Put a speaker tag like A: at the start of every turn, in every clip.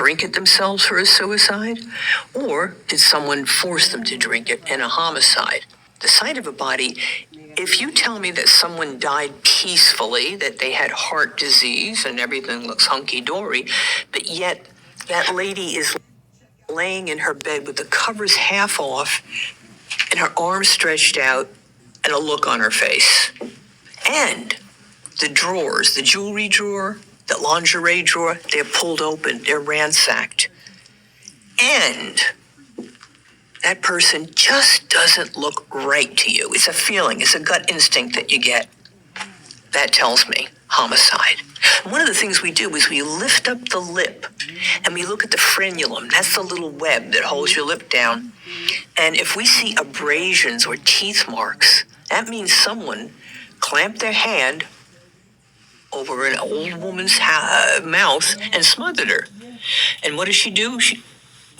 A: drink it themselves for a suicide? Or did someone force them to drink it in a homicide? The sight of a body, if you tell me that someone died peacefully, that they had heart disease and everything looks hunky-dory, but yet that lady is laying in her bed with the covers half off and her arms stretched out and a look on her face. And the drawers, the jewelry drawer, the lingerie drawer, they're pulled open, they're ransacked. And that person just doesn't look right to you. It's a feeling, it's a gut instinct that you get. That tells me homicide. One of the things we do is we lift up the lip and we look at the frenulum. That's the little web that holds your lip down. And if we see abrasions or teeth marks, that means someone clamped their hand over an old woman's mouth and smothered her. And what does she do? She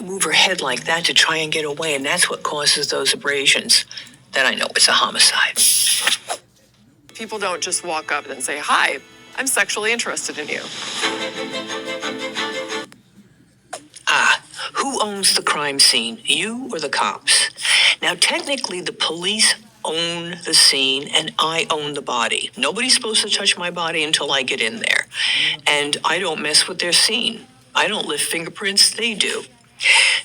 A: move her head like that to try and get away, and that's what causes those abrasions. Then I know it's a homicide.
B: People don't just walk up and say, "Hi, I'm sexually interested in you."
A: Who owns the crime scene, you or the cops? Now, technically, the police own the scene and I own the body. Nobody's supposed to touch my body until I get in there. And I don't mess with their scene. I don't lift fingerprints, they do.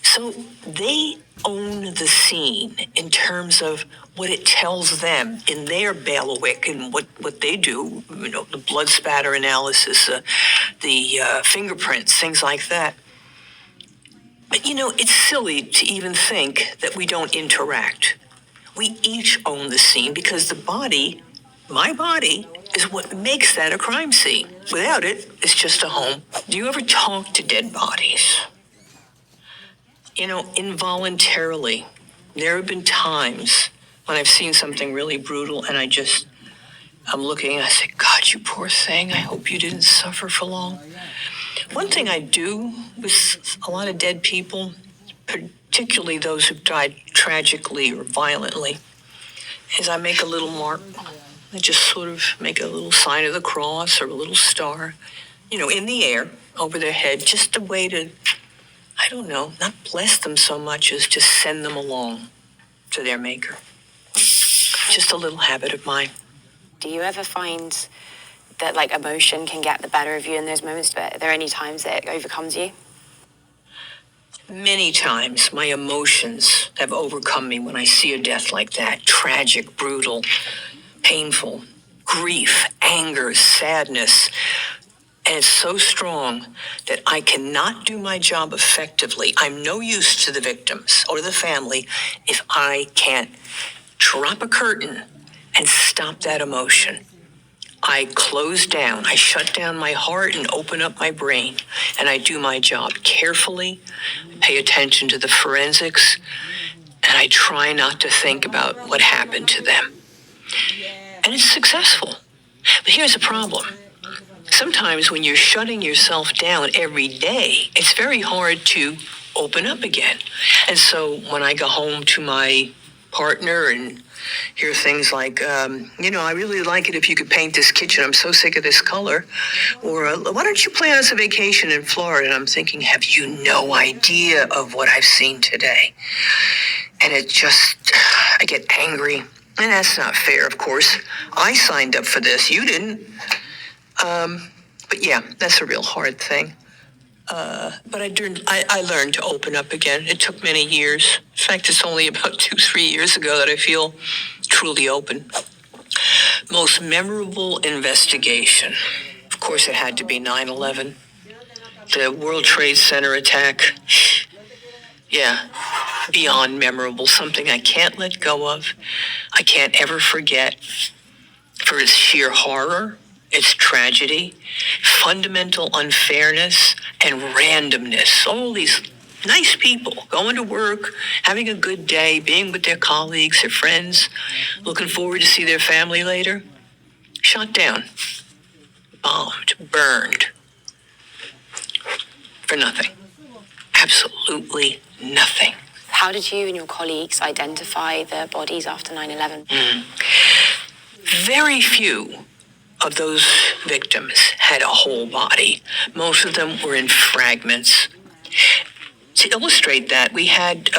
A: So they own the scene in terms of what it tells them in their bailiwick and what they do, the blood spatter analysis, the fingerprints, things like that. But, it's silly to even think that we don't interact. We each own the scene because the body, my body, is what makes that a crime scene. Without it, it's just a home. Do you ever talk to dead bodies? Involuntarily. There have been times when I've seen something really brutal and I'm looking and I say, God, you poor thing, I hope you didn't suffer for long. One thing I do with a lot of dead people, particularly those who died tragically or violently, is I make a little mark. I just sort of make a little sign of the cross or a little star, in the air over their head, just a way to, not bless them so much as just send them along to their maker. Just a little habit of mine.
C: Do you ever find that emotion can get the better of you in those moments? Are there any times that it overcomes you?
A: Many times my emotions have overcome me when I see a death like that. Tragic, brutal, painful, grief, anger, sadness. And it's so strong that I cannot do my job effectively. I'm no use to the victims or the family if I can't drop a curtain and stop that emotion. I close down, I shut down my heart and open up my brain, and I do my job carefully, pay attention to the forensics, and I try not to think about what happened to them. And it's successful. But here's a problem. Sometimes when you're shutting yourself down every day, it's very hard to open up again. And so when I go home to my partner and hear things like, I really like it if you could paint this kitchen. I'm so sick of this color. Or why don't you plan us a vacation in Florida? And I'm thinking, have you no idea of what I've seen today? And I get angry. And that's not fair, of course. I signed up for this. You didn't. But yeah, that's a real hard thing. But I learned to open up again. It took many years. In fact, it's only about 2-3 years ago that I feel truly open. Most memorable investigation. Of course, it had to be 9/11. The World Trade Center attack. Yeah, beyond memorable. Something I can't let go of. I can't ever forget for its sheer horror, its tragedy, fundamental unfairness, and randomness. All these nice people going to work, having a good day, being with their colleagues, their friends, looking forward to see their family later. Shot down, bombed, burned. For nothing. Absolutely nothing.
C: How did you and your colleagues identify the bodies after 9/11?
A: Very few of those victims had a whole body. Most of them were in fragments. To illustrate that, we had,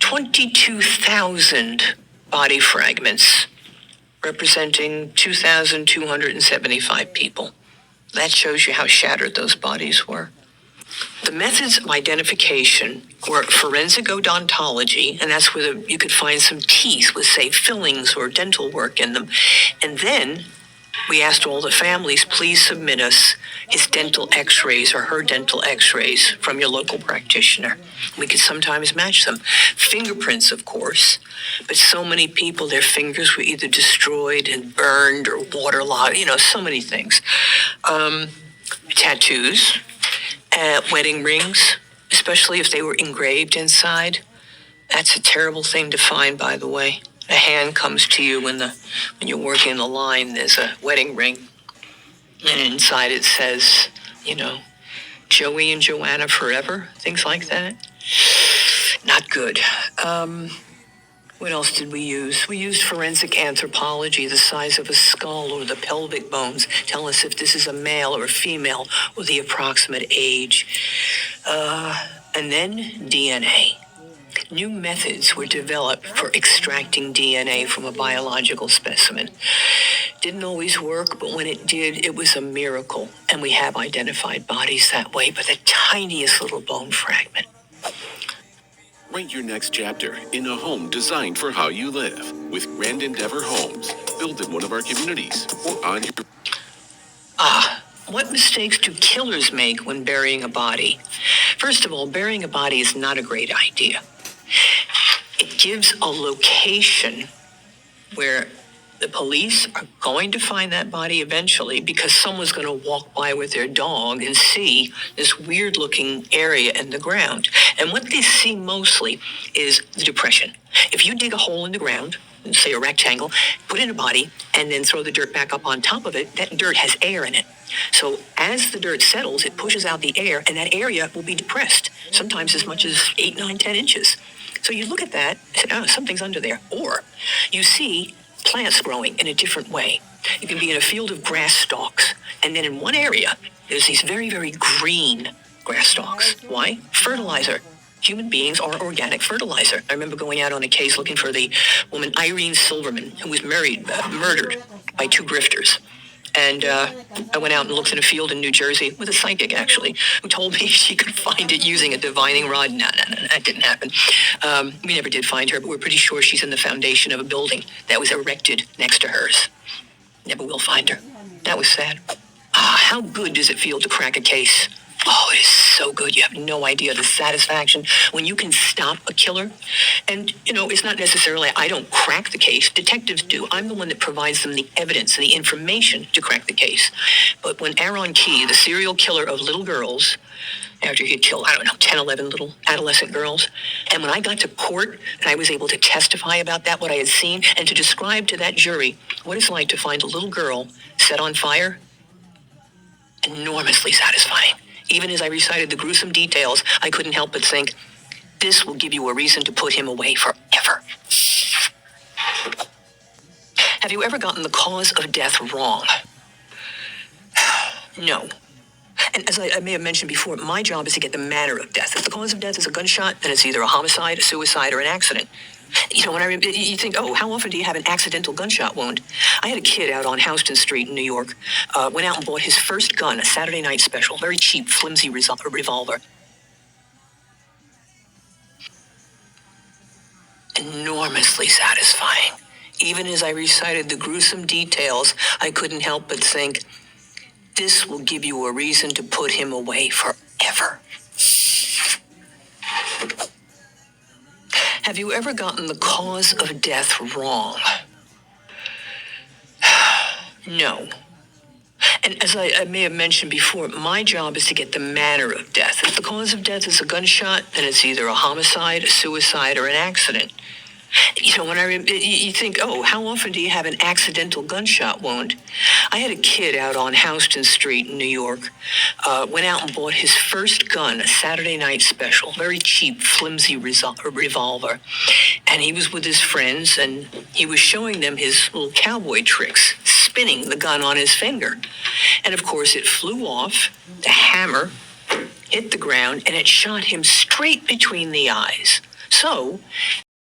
A: 22,000 body fragments representing 2,275 people. That shows you how shattered those bodies were. The methods of identification were forensic odontology, and that's where you could find some teeth with, say, fillings or dental work in them. And then we asked all the families, please submit us his dental x-rays or her dental x-rays from your local practitioner. We could sometimes match them. Fingerprints, of course, but so many people, their fingers were either destroyed and burned or waterlogged, so many things. Tattoos, wedding rings, especially if they were engraved inside. That's a terrible thing to find, by the way. A hand comes to you when you're working the line, there's a wedding ring, and inside it says, Joey and Joanna forever, things like that. Not good. What else did we use? We used forensic anthropology, the size of a skull or the pelvic bones, tell us if this is a male or a female or the approximate age. And then DNA. New methods were developed for extracting DNA from a biological specimen. Didn't always work, but when it did, it was a miracle. And we have identified bodies that way by the tiniest little bone fragment.
D: Write your next chapter in a home designed for how you live with Grand Endeavor Homes. Built in one of our communities or on your...
A: What mistakes do killers make when burying a body? First of all, burying a body is not a great idea. It gives a location where the police are going to find that body eventually because someone's going to walk by with their dog and see this weird looking area in the ground. And what they see mostly is the depression. If you dig a hole in the ground, say a rectangle, put in a body, and then throw the dirt back up on top of it, that dirt has air in it. So as the dirt settles, it pushes out the air, and that area will be depressed, sometimes as much as 8, 9, 10 inches. So you look at that and say, something's under there. Or you see plants growing in a different way. You can be in a field of grass stalks, and then in one area, there's these very, very green grass stalks. Why? Fertilizer. Human beings are organic fertilizer. I remember going out on a case looking for the woman Irene Silverman, who was murdered by 2 grifters. And I went out and looked in a field in New Jersey with a psychic, actually, who told me she could find it using a divining rod. No, that didn't happen. We never did find her, but we're pretty sure she's in the foundation of a building that was erected next to hers. Never will find her. That was sad. How good does it feel to crack a case? Oh, it is so good. You have no idea the satisfaction when you can stop a killer. And, it's not necessarily I don't crack the case. Detectives do. I'm the one that provides them the evidence and the information to crack the case. But when Aaron Key, the serial killer of little girls, after he had killed, 10, 11 little adolescent girls, and when I got to court and I was able to testify about that, what I had seen, and to describe to that jury what it's like to find a little girl set on fire, enormously satisfying. Even as I recited the gruesome details, I couldn't help but think, this will give you a reason to put him away forever. Have you ever gotten the cause of death wrong? No. And as I may have mentioned before, my job is to get the manner of death. If the cause of death is a gunshot, then it's either a homicide, a suicide, or an accident. When you think, how often do you have an accidental gunshot wound? I had a kid out on Houston Street in New York, went out and bought his first gun, a Saturday night special, very cheap, flimsy revolver. Enormously satisfying. Even as I recited the gruesome details, I couldn't help but think, this will give you a reason to put him away forever. Have you ever gotten the cause of death wrong? No. And as I may have mentioned before, my job is to get the manner of death. If the cause of death is a gunshot, then it's either a homicide, a suicide, or an accident. You think, how often do you have an accidental gunshot wound? I had a kid out on Houston Street in New York, went out and bought his first gun, a Saturday night special, very cheap, flimsy revolver. And he was with his friends, and he was showing them his little cowboy tricks, spinning the gun on his finger. And of course, it flew off, the hammer hit the ground, and it shot him straight between the eyes. So